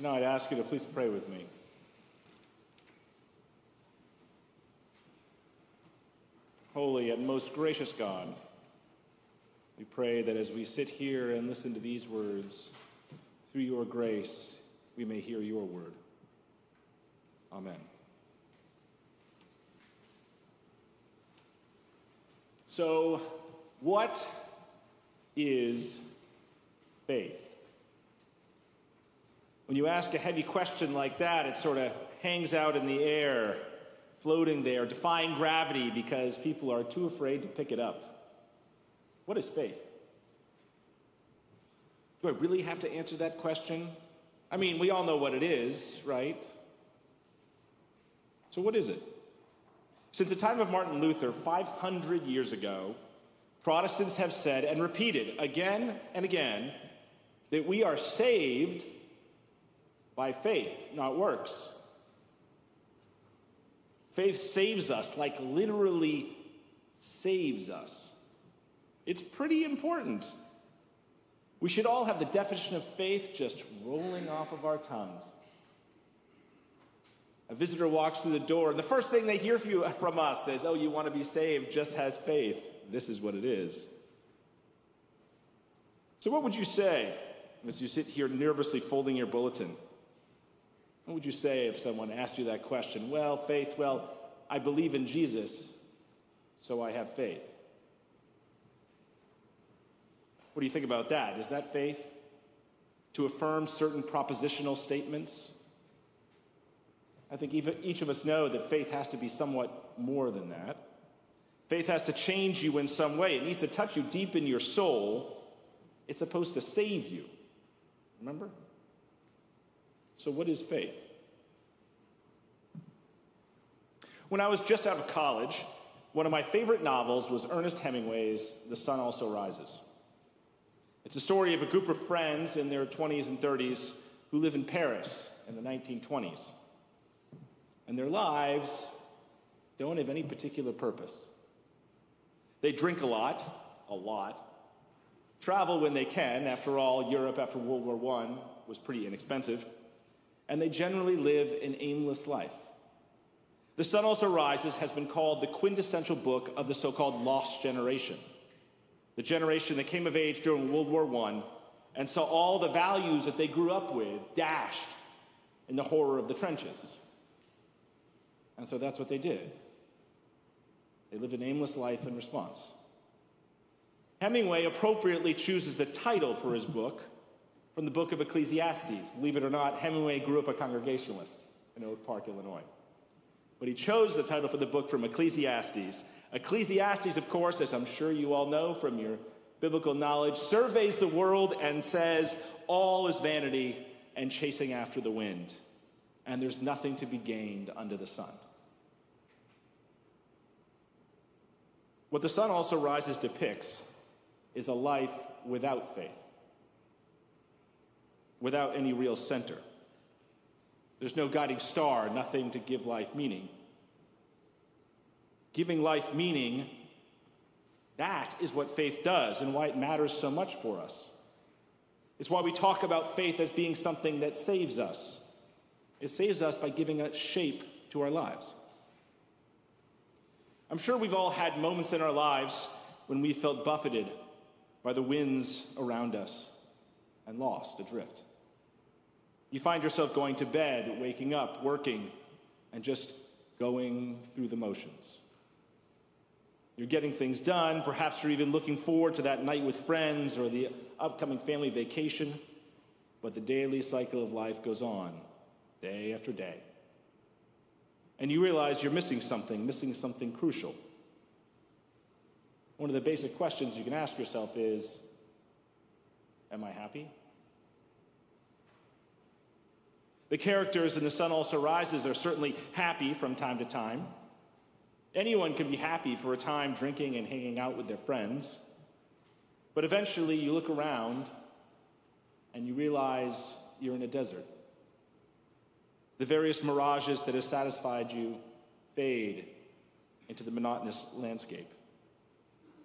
Now I'd ask you to please pray with me. Holy and most gracious God, we pray that as we sit here and listen to these words, through your grace, we may hear your word. Amen. So, what is faith? When you ask a heavy question like that, it sort of hangs out in the air, floating there, defying gravity because people are too afraid to pick it up. What is faith? Do I really have to answer that question? I mean, we all know what it is, right? So what is it? Since the time of Martin Luther, 500 years ago, Protestants have said and repeated again and again that we are saved by faith, not works. Faith saves us, like literally saves us. It's pretty important. We should all have the definition of faith just rolling off of our tongues. A visitor walks through the door, and the first thing they hear from us is, "Oh, you want to be saved, just has faith." This is what it is. So what would you say as you sit here nervously folding your bulletin? What would you say if someone asked you that question? Well, faith, I believe in Jesus, so I have faith. What do you think about that? Is that faith? To affirm certain propositional statements? I think each of us know that faith has to be somewhat more than that. Faith has to change you in some way. It needs to touch you deep in your soul. It's supposed to save you. Remember? So what is faith? When I was just out of college, one of my favorite novels was Ernest Hemingway's The Sun Also Rises. It's a story of a group of friends in their 20s and 30s who live in Paris in the 1920s. And their lives don't have any particular purpose. They drink a lot, travel when they can. After all, Europe after World War I was pretty inexpensive. And they generally live an aimless life. The Sun Also Rises has been called the quintessential book of the so-called lost generation. The generation that came of age during World War I and saw all the values that they grew up with dashed in the horror of the trenches. And so that's what they did. They lived an aimless life in response. Hemingway appropriately chooses the title for his book from the book of Ecclesiastes. Believe it or not, Hemingway grew up a Congregationalist in Oak Park, Illinois. But he chose the title for the book from Ecclesiastes. Ecclesiastes, of course, as I'm sure you all know from your biblical knowledge, surveys the world and says all is vanity and chasing after the wind, and there's nothing to be gained under the sun. What The Sun Also Rises depicts is a life without faith, without any real center. There's no guiding star, nothing to give life meaning. Giving life meaning, that is what faith does and why it matters so much for us. It's why we talk about faith as being something that saves us. It saves us by giving a shape to our lives. I'm sure we've all had moments in our lives when we felt buffeted by the winds around us and lost adrift. You find yourself going to bed, waking up, working, and just going through the motions. You're getting things done. Perhaps you're even looking forward to that night with friends or the upcoming family vacation. But the daily cycle of life goes on, day after day. And you realize you're missing something crucial. One of the basic questions you can ask yourself is, am I happy? The characters in The Sun Also Rises are certainly happy from time to time. Anyone can be happy for a time drinking and hanging out with their friends. But eventually you look around and you realize you're in a desert. The various mirages that have satisfied you fade into the monotonous landscape.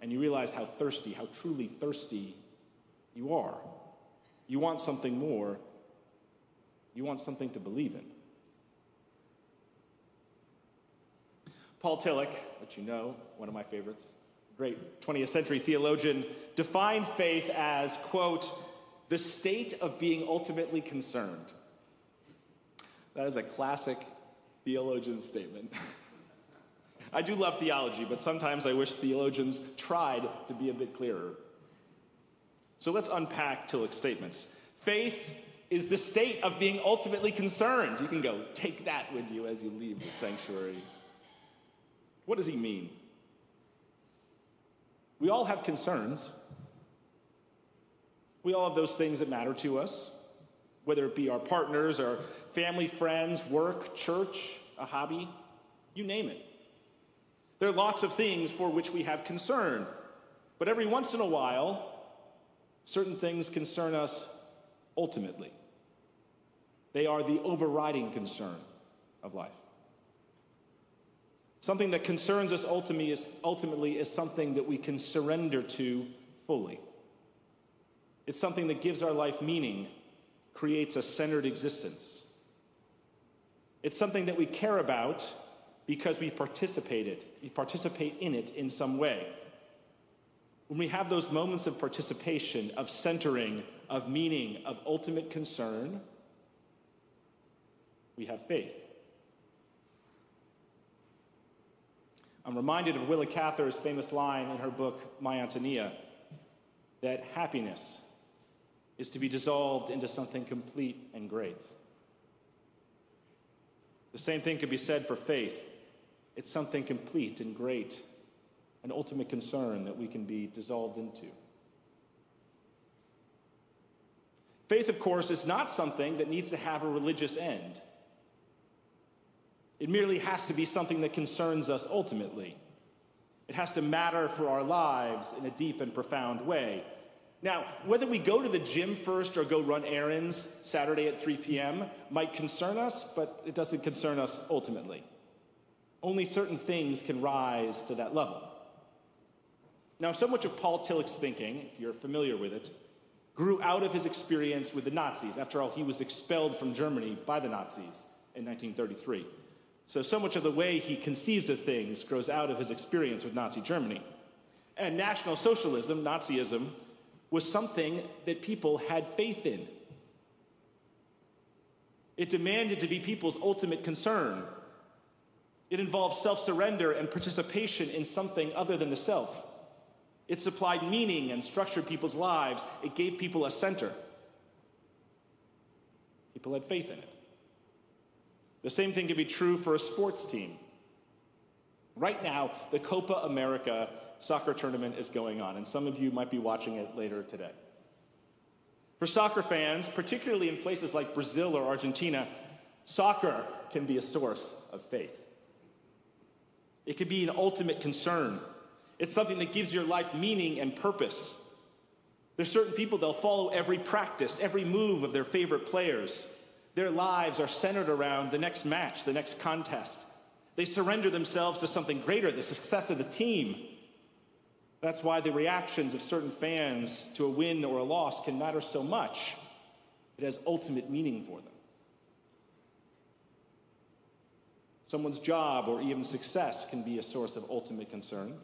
And you realize how truly thirsty you are. You want something more, You want something to believe in. Paul Tillich, which you know, one of my favorites, great 20th century theologian, defined faith as, quote, the state of being ultimately concerned. That is a classic theologian statement. I do love theology, but sometimes I wish theologians tried to be a bit clearer. So let's unpack Tillich's statements. Faith is the state of being ultimately concerned. You can go take that with you as you leave the sanctuary. What does he mean? We all have concerns. We all have those things that matter to us, whether it be our partners, our family, friends, work, church, a hobby, you name it. There are lots of things for which we have concern, but every once in a while, certain things concern us ultimately. They are the overriding concern of life. Something that concerns us ultimately is something that we can surrender to fully. It's something that gives our life meaning, creates a centered existence. It's something that we care about because we participate in it in some way. When we have those moments of participation, of centering, of meaning, of ultimate concern, we have faith. I'm reminded of Willa Cather's famous line in her book, My Antonia, that happiness is to be dissolved into something complete and great. The same thing could be said for faith. It's something complete and great, an ultimate concern that we can be dissolved into. Faith, of course, is not something that needs to have a religious end. It merely has to be something that concerns us ultimately. It has to matter for our lives in a deep and profound way. Now, whether we go to the gym first or go run errands Saturday at 3 p.m. might concern us, but it doesn't concern us ultimately. Only certain things can rise to that level. Now, so much of Paul Tillich's thinking, if you're familiar with it, grew out of his experience with the Nazis. After all, he was expelled from Germany by the Nazis in 1933. So much of the way he conceives of things grows out of his experience with Nazi Germany. And National Socialism, Nazism, was something that people had faith in. It demanded to be people's ultimate concern. It involved self-surrender and participation in something other than the self. It supplied meaning and structured people's lives. It gave people a center. People had faith in it. The same thing can be true for a sports team. Right now, the Copa America soccer tournament is going on, and some of you might be watching it later today. For soccer fans, particularly in places like Brazil or Argentina, soccer can be a source of faith. It can be an ultimate concern. It's something that gives your life meaning and purpose. There's certain people, they'll follow every practice, every move of their favorite players. Their lives are centered around the next match, the next contest. They surrender themselves to something greater, the success of the team. That's why the reactions of certain fans to a win or a loss can matter so much. It has ultimate meaning for them. Someone's job or even success can be a source of ultimate concern.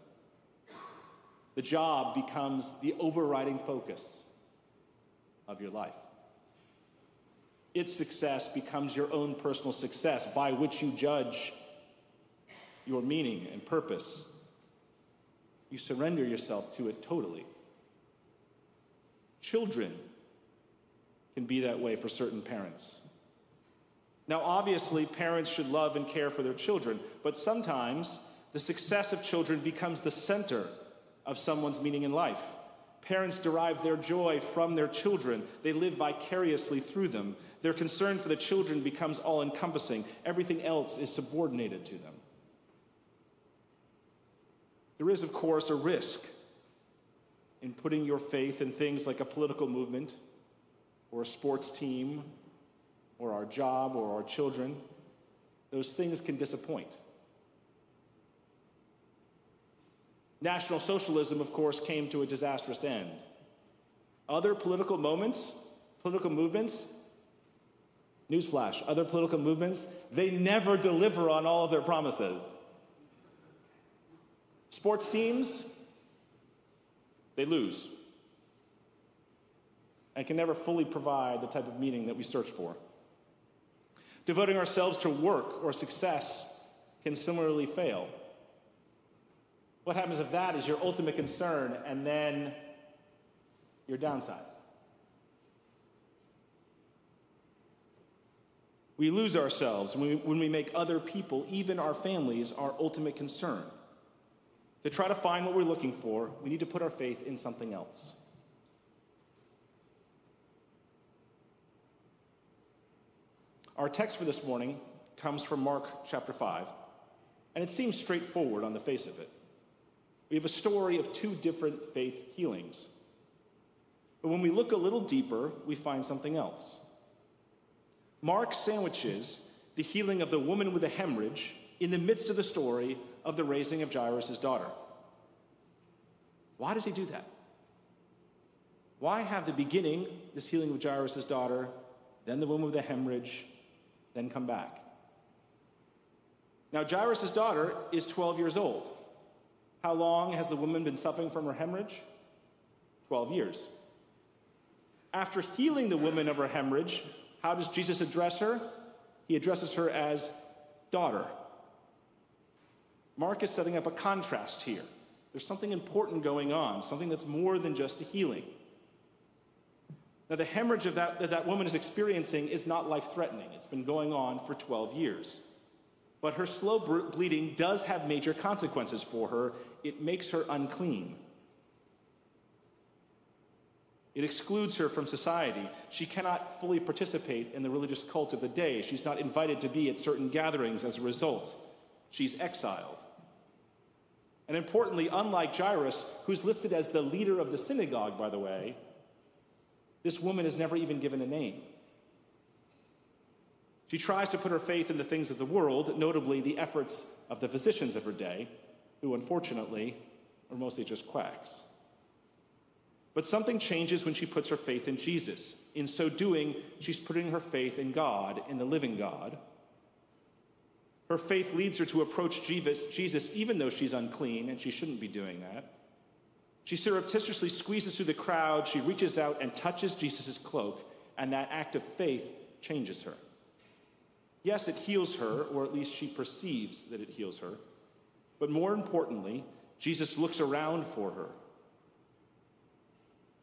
The job becomes the overriding focus of your life. Its success becomes your own personal success by which you judge your meaning and purpose. You surrender yourself to it totally. Children can be that way for certain parents. Now, obviously, parents should love and care for their children, but sometimes the success of children becomes the center of someone's meaning in life. Parents derive their joy from their children. They live vicariously through them. Their concern for the children becomes all-encompassing. Everything else is subordinated to them. There is, of course, a risk in putting your faith in things like a political movement or a sports team or our job or our children. Those things can disappoint. National Socialism, of course, came to a disastrous end. Other political movements, Newsflash, other political movements, they never deliver on all of their promises. Sports teams, they lose and can never fully provide the type of meaning that we search for. Devoting ourselves to work or success can similarly fail. What happens if that is your ultimate concern and then you're downsized? We lose ourselves when we make other people, even our families, our ultimate concern. To try to find what we're looking for, we need to put our faith in something else. Our text for this morning comes from Mark chapter 5, and it seems straightforward on the face of it. We have a story of two different faith healings. But when we look a little deeper, we find something else. Mark sandwiches the healing of the woman with a hemorrhage in the midst of the story of the raising of Jairus' daughter. Why does he do that? Why have the beginning, this healing of Jairus' daughter, then the woman with the hemorrhage, then come back? Now, Jairus' daughter is 12 years old. How long has the woman been suffering from her hemorrhage? 12 years. After healing the woman of her hemorrhage, how does Jesus address her? He addresses her as daughter. Mark is setting up a contrast here. There's something important going on, something that's more than just a healing. Now, the hemorrhage that woman is experiencing is not life-threatening. It's been going on for 12 years. But her slow bleeding does have major consequences for her. It makes her unclean. It excludes her from society. She cannot fully participate in the religious cult of the day. She's not invited to be at certain gatherings as a result. She's exiled. And importantly, unlike Jairus, who's listed as the leader of the synagogue, by the way, this woman is never even given a name. She tries to put her faith in the things of the world, notably the efforts of the physicians of her day, who unfortunately are mostly just quacks. But something changes when she puts her faith in Jesus. In so doing, she's putting her faith in God, in the living God. Her faith leads her to approach Jesus even though she's unclean, and she shouldn't be doing that. She surreptitiously squeezes through the crowd. She reaches out and touches Jesus' cloak, and that act of faith changes her. Yes, it heals her, or at least she perceives that it heals her. But more importantly, Jesus looks around for her.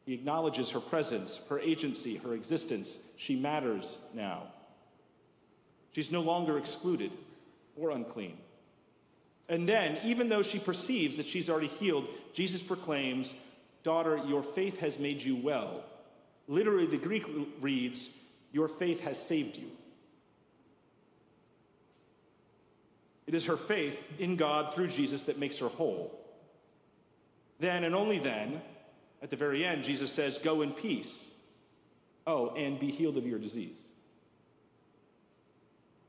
He acknowledges her presence, her agency, her existence. She matters now. She's no longer excluded or unclean. And then, even though she perceives that she's already healed, Jesus proclaims, "Daughter, your faith has made you well." Literally, the Greek reads, "Your faith has saved you." It is her faith in God through Jesus that makes her whole. Then, and only then, at the very end, Jesus says, "Go in peace. Oh, and be healed of your disease."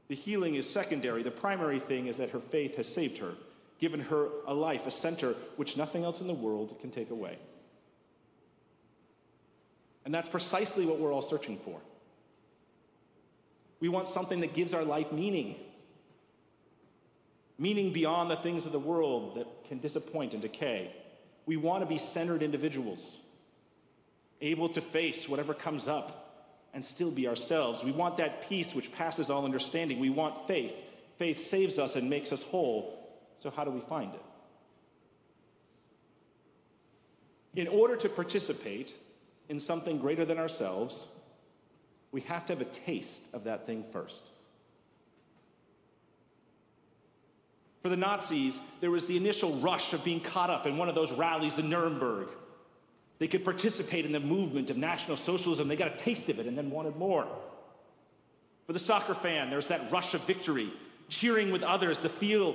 The healing is secondary. The primary thing is that her faith has saved her, given her a life, a center, which nothing else in the world can take away. And that's precisely what we're all searching for. We want something that gives our life meaning. Meaning beyond the things of the world that can disappoint and decay. We want to be centered individuals, able to face whatever comes up and still be ourselves. We want that peace which passes all understanding. We want faith. Faith saves us and makes us whole. So how do we find it? In order to participate in something greater than ourselves, we have to have a taste of that thing first. For the Nazis, there was the initial rush of being caught up in one of those rallies in Nuremberg. They could participate in the movement of National Socialism. They got a taste of it and then wanted more. For the soccer fan, there's that rush of victory, cheering with others, the feel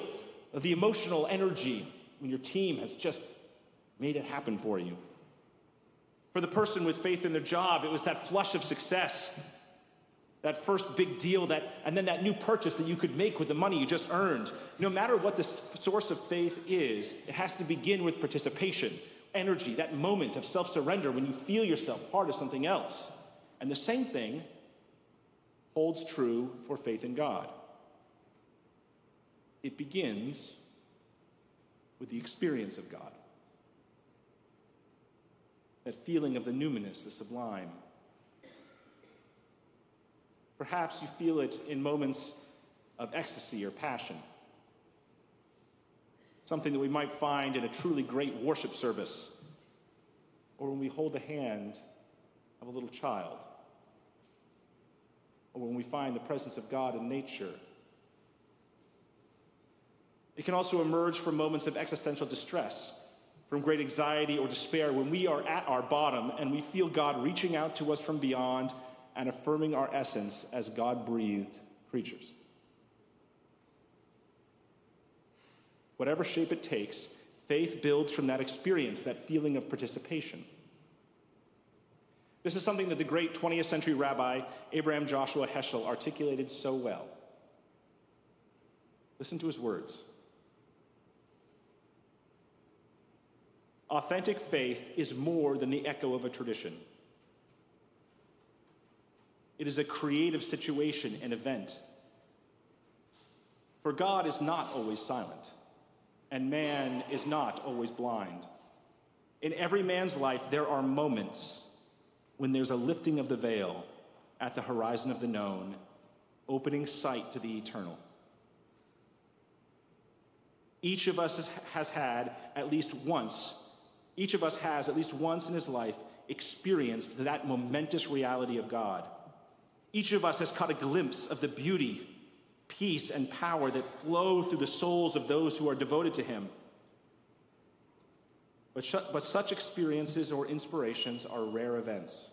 of the emotional energy when your team has just made it happen for you. For the person with faith in their job, it was that flush of success, that first big deal, and then that new purchase that you could make with the money you just earned. No matter what the source of faith is, it has to begin with participation, energy, that moment of self-surrender when you feel yourself part of something else. And the same thing holds true for faith in God. It begins with the experience of God. That feeling of the numinous, the sublime. Perhaps you feel it in moments of ecstasy or passion. Something that we might find in a truly great worship service, or when we hold the hand of a little child, or when we find the presence of God in nature. It can also emerge from moments of existential distress, from great anxiety or despair, when we are at our bottom and we feel God reaching out to us from beyond and affirming our essence as God-breathed creatures. Whatever shape it takes, faith builds from that experience, that feeling of participation. This is something that the great 20th century rabbi Abraham Joshua Heschel articulated so well. Listen to his words. Authentic faith is more than the echo of a tradition. It is a creative situation and event. For God is not always silent, and man is not always blind. In every man's life, there are moments when there's a lifting of the veil at the horizon of the known, opening sight to the eternal. Each of us has at least once in his life experienced that momentous reality of God. Each of us has caught a glimpse of the beauty, peace, and power that flow through the souls of those who are devoted to him. But such experiences or inspirations are rare events.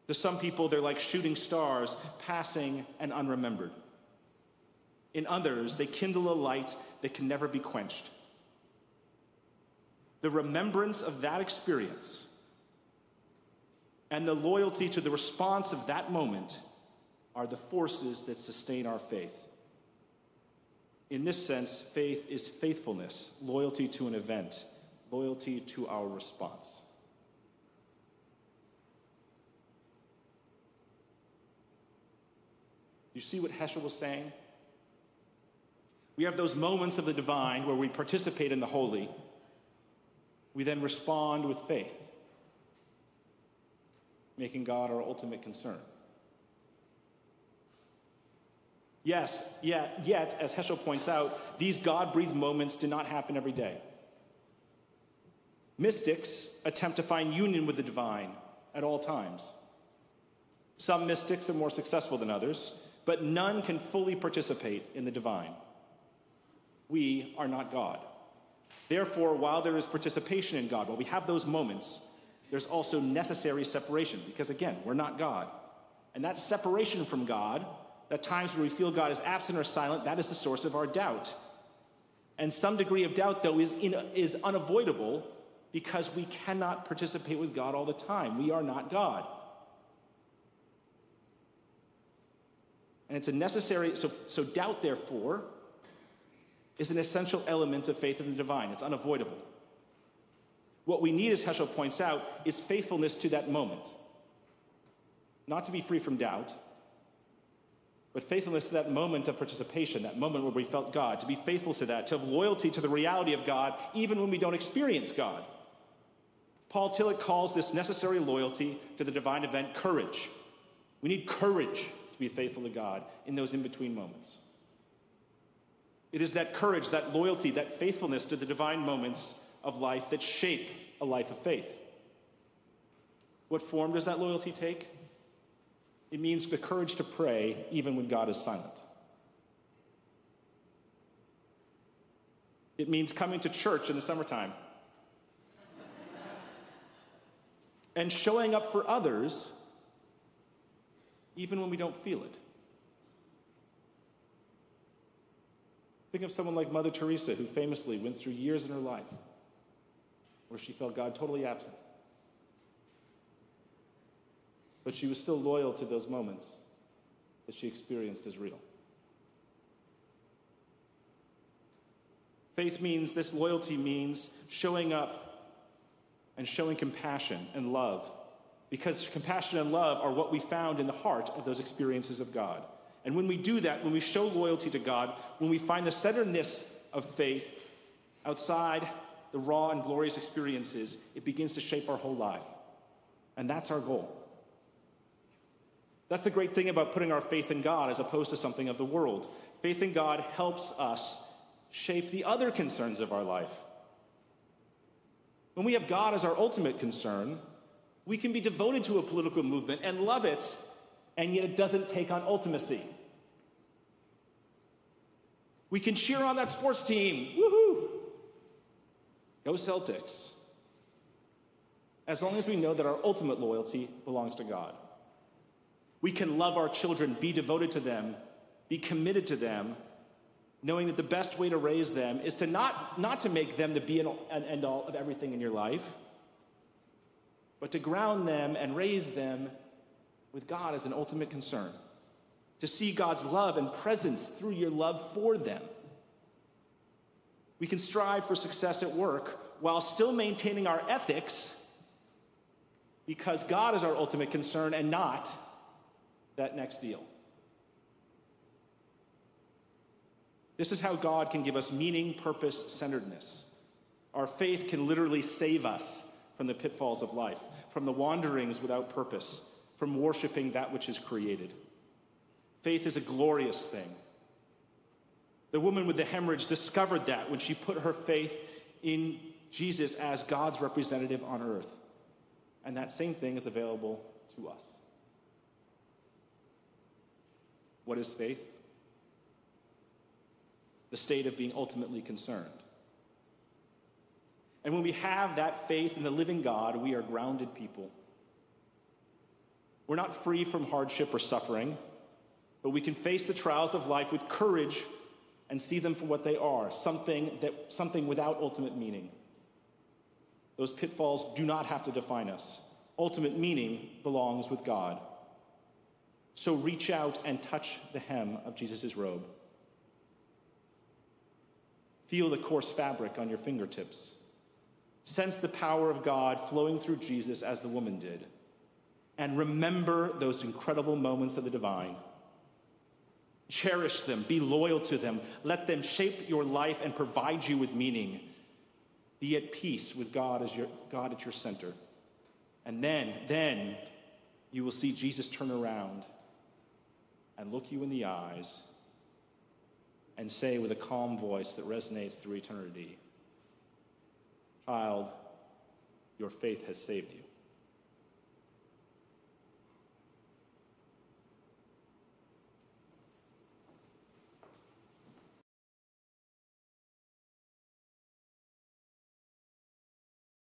To some people, they're like shooting stars, passing and unremembered. In others, they kindle a light that can never be quenched. The remembrance of that experience and the loyalty to the response of that moment are the forces that sustain our faith. In this sense, faith is faithfulness, loyalty to an event, loyalty to our response. Do you see what Heschel was saying? We have those moments of the divine where we participate in the holy. We then respond with faith, making God our ultimate concern. Yes, yet, as Heschel points out, these God-breathed moments do not happen every day. Mystics attempt to find union with the divine at all times. Some mystics are more successful than others, but none can fully participate in the divine. We are not God. Therefore, while there is participation in God, while we have those moments, there's also necessary separation, because again, we're not God. And that separation from God, at times where we feel God is absent or silent, that is the source of our doubt. And some degree of doubt, though, is unavoidable because we cannot participate with God all the time. We are not God. And it's a necessary, so doubt, therefore, is an essential element of faith in the divine. It's unavoidable. What we need, as Heschel points out, is faithfulness to that moment. Not to be free from doubt, but faithfulness to that moment of participation, that moment where we felt God, to be faithful to that, to have loyalty to the reality of God, even when we don't experience God. Paul Tillich calls this necessary loyalty to the divine event courage. We need courage to be faithful to God in those in-between moments. It is that courage, that loyalty, that faithfulness to the divine moments of life that shape a life of faith. What form does that loyalty take? It means the courage to pray even when God is silent. It means coming to church in the summertime and showing up for others even when we don't feel it. Think of someone like Mother Teresa, who famously went through years in her life where she felt God totally absent. But she was still loyal to those moments that she experienced as real. Faith means, this loyalty means showing up and showing compassion and love because compassion and love are what we found in the heart of those experiences of God. And when we do that, when we show loyalty to God, when we find the centeredness of faith outside the raw and glorious experiences, it begins to shape our whole life. And that's our goal. That's the great thing about putting our faith in God as opposed to something of the world. Faith in God helps us shape the other concerns of our life. When we have God as our ultimate concern, we can be devoted to a political movement and love it, and yet it doesn't take on ultimacy. We can cheer on that sports team. Woohoo! Go Celtics. As long as we know that our ultimate loyalty belongs to God. We can love our children, be devoted to them, be committed to them, knowing that the best way to raise them is to not to make them the be and end all of everything in your life, but to ground them and raise them with God as an ultimate concern. To see God's love and presence through your love for them. We can strive for success at work while still maintaining our ethics because God is our ultimate concern and not that next deal. This is how God can give us meaning, purpose, centeredness. Our faith can literally save us from the pitfalls of life, from the wanderings without purpose, from worshiping that which is created. Faith is a glorious thing. The woman with the hemorrhage discovered that when she put her faith in Jesus as God's representative on earth. And that same thing is available to us. What is faith? The state of being ultimately concerned. And when we have that faith in the living God, we are grounded people. We're not free from hardship or suffering, but we can face the trials of life with courage and see them for what they are, something without ultimate meaning. Those pitfalls do not have to define us. Ultimate meaning belongs with God. So reach out and touch the hem of Jesus' robe. Feel the coarse fabric on your fingertips. Sense the power of God flowing through Jesus as the woman did. And remember those incredible moments of the divine. Cherish them. Be loyal to them. Let them shape your life and provide you with meaning. Be at peace with God as God at your center. And then you will see Jesus turn around and look you in the eyes and say with a calm voice that resonates through eternity, "Child, your faith has saved you."